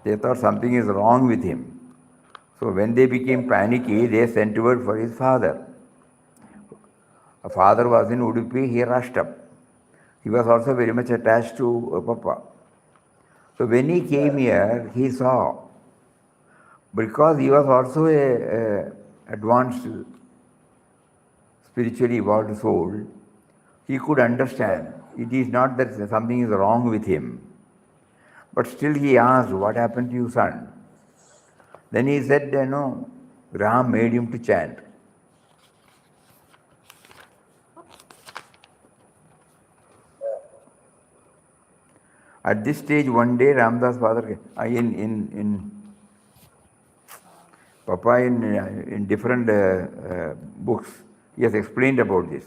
S2: They thought something is wrong with him. So when they became panicky, they sent word for his father. A father was in Udupi, he rushed up. He was also very much attached to Papa. So when he came here, he saw, because he was also a advanced spiritually evolved soul, he could understand. It is not that something is wrong with him. But still he asked, what happened to you, son? Then he said, Ram made him to chant. At this stage, one day, Ramdas father, in Papa, in different books, he has explained about this.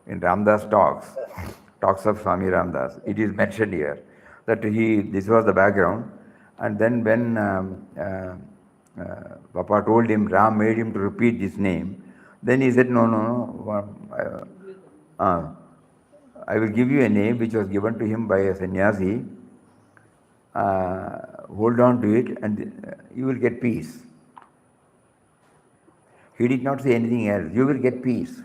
S2: In Ramdas talks of Swami Ramdas, it is mentioned here that this was the background. And then when Papa told him, Ram made him to repeat this name, then he said, no. I will give you a name which was given to him by a sannyasi. Hold on to it and you will get peace. He did not say anything else. You will get peace.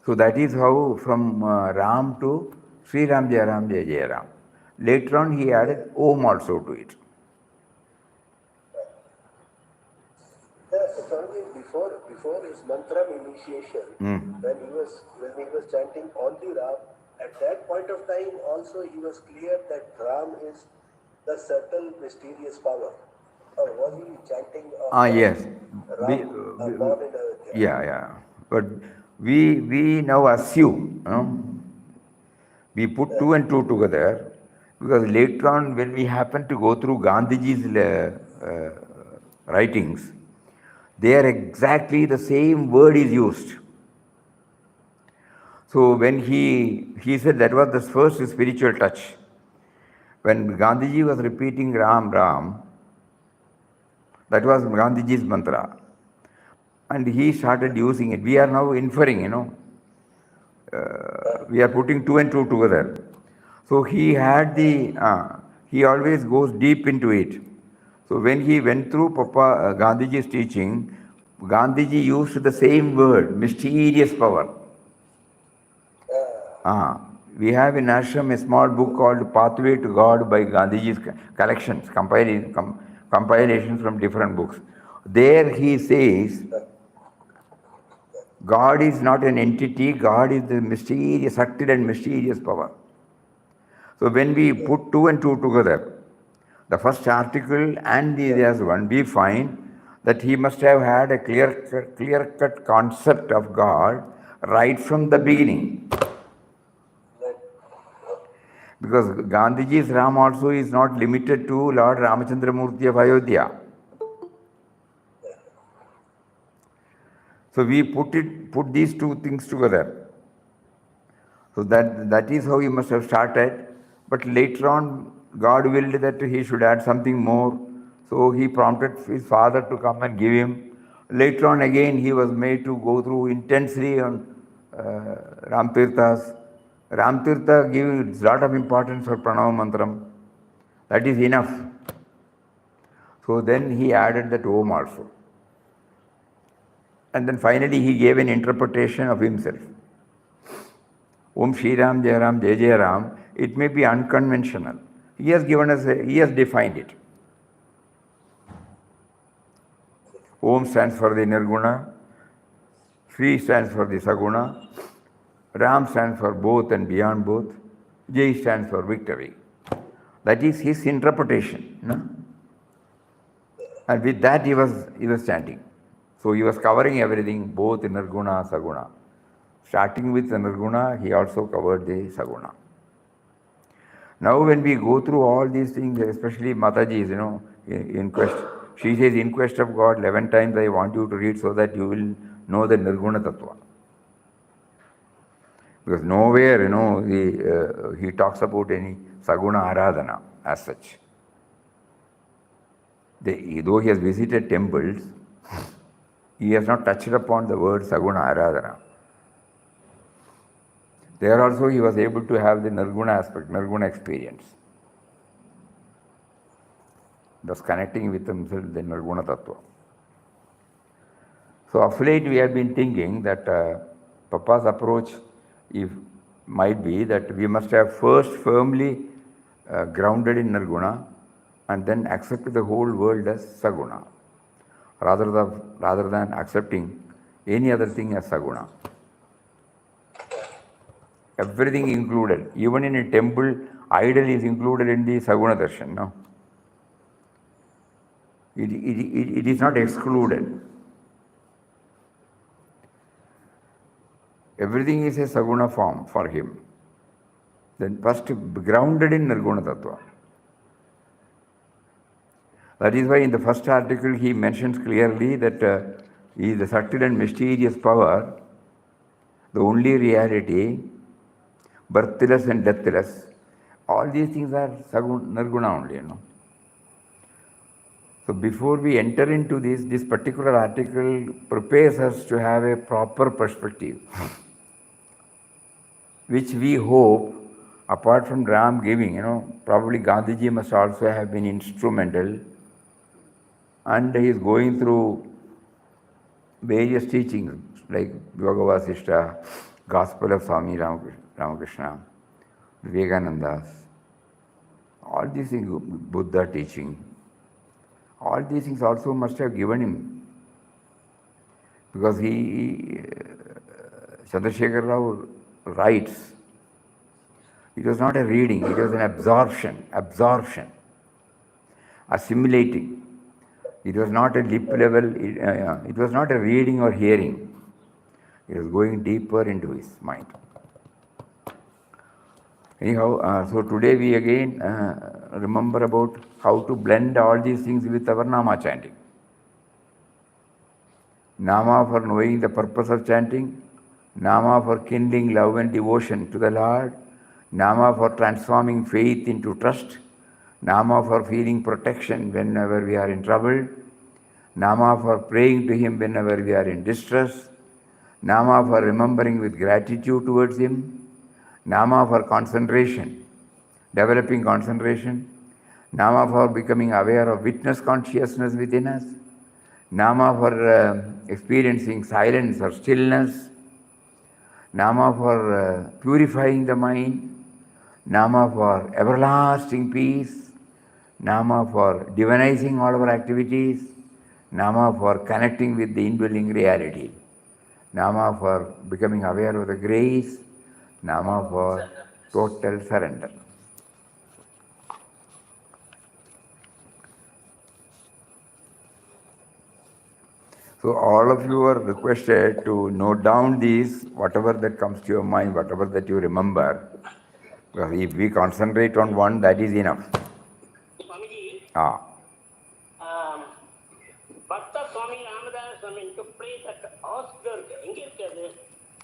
S2: So that is how from Ram to Sri Ram Jai Ram Jai Jai Ram. Later on he added Om also to it.
S6: Before his mantra initiation, when he was chanting only Ram, at that point of time also he was clear that Ram is the subtle mysterious power. Or was he chanting of
S2: Yes.
S6: Ram born in Ayodhya?
S2: Yeah. But we now assume, we put two and two together, because later on when we happen to go through Gandhiji's writings, there exactly the same word is used. So when he said that was the first spiritual touch. When Gandhiji was repeating Ram, Ram, that was Gandhiji's mantra. And he started using it. We are now inferring, we are putting two and two together. So he had he always goes deep into it. So when he went through Gandhiji's teaching, Gandhiji used the same word, mysterious power. We have in Ashram a small book called Pathway to God by Gandhiji's collections, compilations from different books. There he says, God is not an entity, God is the mysterious, subtle and mysterious power. So when we put two and two together, the first article and the other one, we find that he must have had a clear-cut concept of God right from the beginning. Because Gandhiji's Ram also is not limited to Lord Ramachandra Murthy of Ayodhya. So we put these two things together. So that is how he must have started. But later on, God willed that he should add something more. So he prompted his father to come and give him. Later on again, he was made to go through intensely on Ram Tirthas. Ram Tirtha gives a lot of importance for Pranava Mantram. That is enough. So then he added that Om also. And then finally he gave an interpretation of himself. Om Shri Ram Jai Ram Jai Jai Ram. It may be unconventional. He has given us, he has defined it. Om stands for the inner guna. Shri stands for the Saguna. Ram stands for both and beyond both. Jai stands for victory. That is his interpretation. No? And with that he was chanting. So he was covering everything, both inner guna, saguna. Starting with inner guna, he also covered the saguna. Now when we go through all these things, especially Mataji's, in quest, she says, in quest of God, 11 times I want you to read so that you will know the Nirguna Tattva. Because nowhere, he talks about any Saguna Aradhana as such. Though he has visited temples, he has not touched upon the word Saguna Aradhana. There also he was able to have the Nirguna aspect, Nirguna experience. Thus connecting with himself the Nirguna Tattva. So of late we have been thinking that Papa's approach might be that we must have first firmly grounded in Nirguna and then accept the whole world as Saguna. Rather than accepting Any other thing as Saguna. Everything included. Even in a temple, idol is included in the Saguna Darshan, no? It is not excluded. Everything is a Saguna form for him. Then first grounded in Nirguna Tattva. That is why in the first article he mentions clearly that he is the subtle and mysterious power, the only reality, birthless and deathless. All these things are Nirguna only, you know. So before we enter into this particular article prepares us to have a proper perspective, which we hope, apart from Ram giving, you know, probably Gandhiji must also have been instrumental, and he is going through various teachings like Yoga Vasishta, Gospel of Swami Ramakrishna, Vivekananda's, all these things, Buddha teaching, all these things also must have given him, because Chandrasekhar Rao writes, it was not a reading, it was an absorption, assimilating. It was not a lip level, it was not a reading or hearing. It was going deeper into his mind. Anyhow, so today we again remember about how to blend all these things with our Nama chanting. Nama for knowing the purpose of chanting, Nama for kindling love and devotion to the Lord, Nama for transforming faith into trust, Nama for feeling protection whenever we are in trouble, Nama for praying to Him whenever we are in distress, Nama for remembering with gratitude towards Him, Nama for concentration, developing concentration, Nama for becoming aware of witness consciousness within us, Nama for experiencing silence or stillness, Nama for purifying the mind, Nama for everlasting peace, Nama for divinizing all our activities, Nama for connecting with the indwelling reality, Nama for becoming aware of the grace, Nama for total surrender. So all of you are requested to note down these, whatever that comes to your mind, whatever that you remember. Because if we concentrate on one, that is enough.
S5: Swamiji,
S2: Ah.
S5: Bhakta Swami Ramadana Swami took place at Osburg,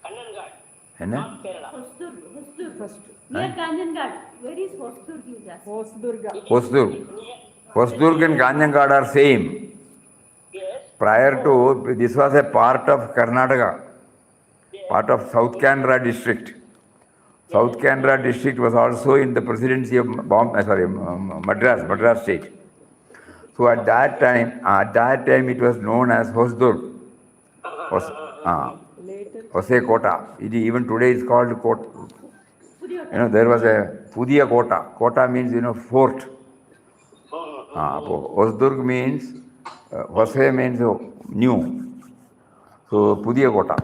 S5: Kanhangad, North Kerala.
S1: Hostur. Near Kanhangad. Where is Hostur?
S2: Hosdurg and Kanhangad are same.
S5: Yes.
S2: Prior to, this was a part of Karnataka, part of South Canara district. South Canara district was also in the presidency of Madras state. So at that time it was known as Hosdurg. Hose Kota. Even today is called Kota. There was a Pudiya Kota. Kota means, fort. Hosdurg means, Hose means new. So Pudiya Kota.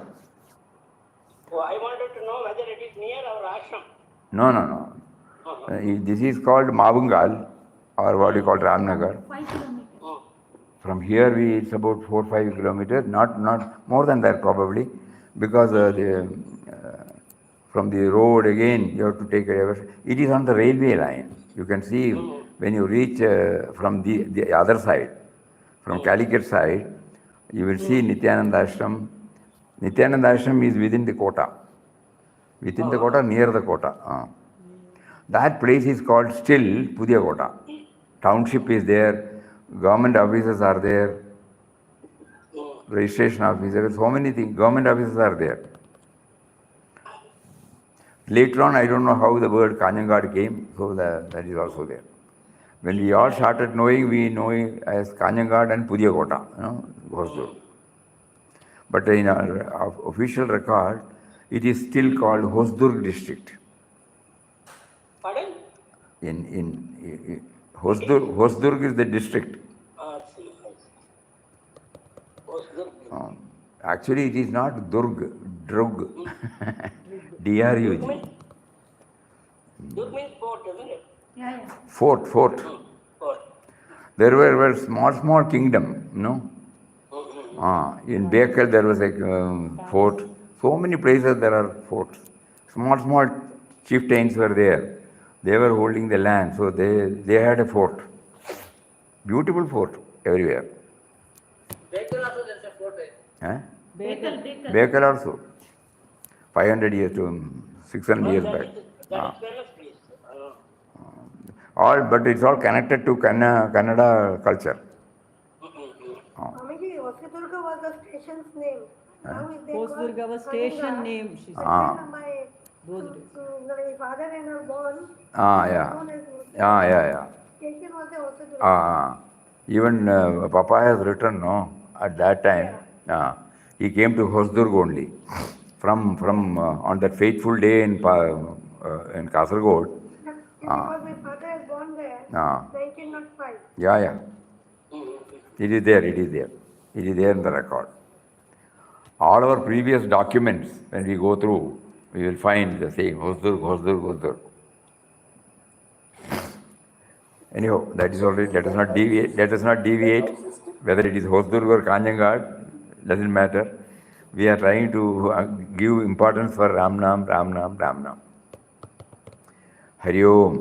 S5: So I wanted to know whether it is near our ashram.
S2: No. This is called Mavungal, or what you call Ramnagar.
S1: 5 kilometers.
S2: From here it's about 4-5 kilometers, not more than that probably, because from the road again you have to take it is on the railway line. You can see when you reach from the other side, from Calicut side, you will see Nityanandashram. Nityanandashram is within the Kota. Within the Kota, near the Kota. That place is called still Pudiya Kota. Township is there. Government offices are there, registration offices, so many things, government offices are there. Later on, I don't know how the word Kanhangad came, so that is also there. When we all started knowing, we know it as Kanhangad and Pudiya Kota, Hosdurg. But in our official record, it is still called Hosdurg district.
S5: Pardon?
S2: In Hosdurg is the district. Actually, it is not Durg, Drug. D-R-U-G.
S5: Dug means fort, isn't it?
S1: Yeah, yeah.
S2: Fort, fort.
S5: Fort.
S2: There were small kingdom, in Bekal there was a fort. So many places there are forts. Small chieftains were there. They were holding the land, so they had a fort. Beautiful fort everywhere.
S5: Baker also there's a fort there.
S2: Eh?
S1: Bekal.
S2: Bekal also. 500 years to 600 years back.
S5: That is famous place.
S2: But it's all connected to Kannada culture.
S7: Swamiji, Hosidurga was the station's name. Now they call
S8: Hosdurga was station
S7: Kanhangad.
S8: name, she said.
S7: When my
S8: Those days.
S7: my father and her born,
S2: Yeah.
S7: known as
S2: Yeah.
S7: station was the Hosidurga.
S2: Even Papa has written, no, at that time, he came to Hosdurg only. From on that fateful day in Kasargod.
S7: Because my father was born there, 1905.
S2: Yeah. It is there. It is there in the record. All our previous documents, when we go through, we will find the same Hosdurg. Anyhow, that is already. Let us not deviate. Whether it is Hosdurg or Kanhangad, doesn't matter. We are trying to give importance for Ram Nam. Hari Om.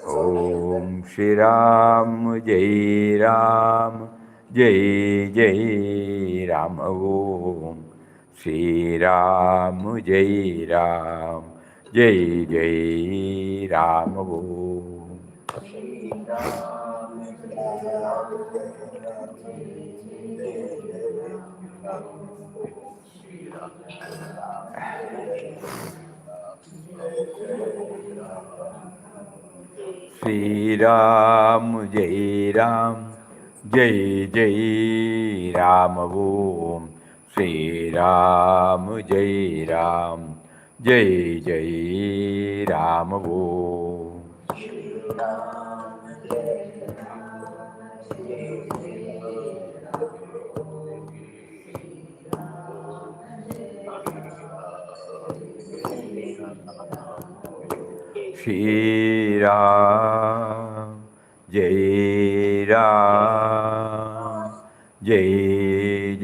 S2: Om Shri Ram Jai Ram Jai Ram. Om Shri Ram Jai Ram Jai Ram. Om Shri Ram Jai Ram Jai Ram. Om Shri Ram Jai Ram Jai Ram. Om Shri Ram Jai Ram Jai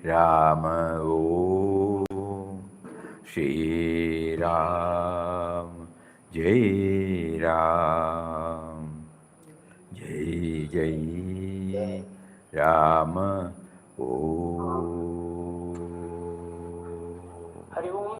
S2: Ram. Om Shri Ram Jai Ram Jai Ram. Om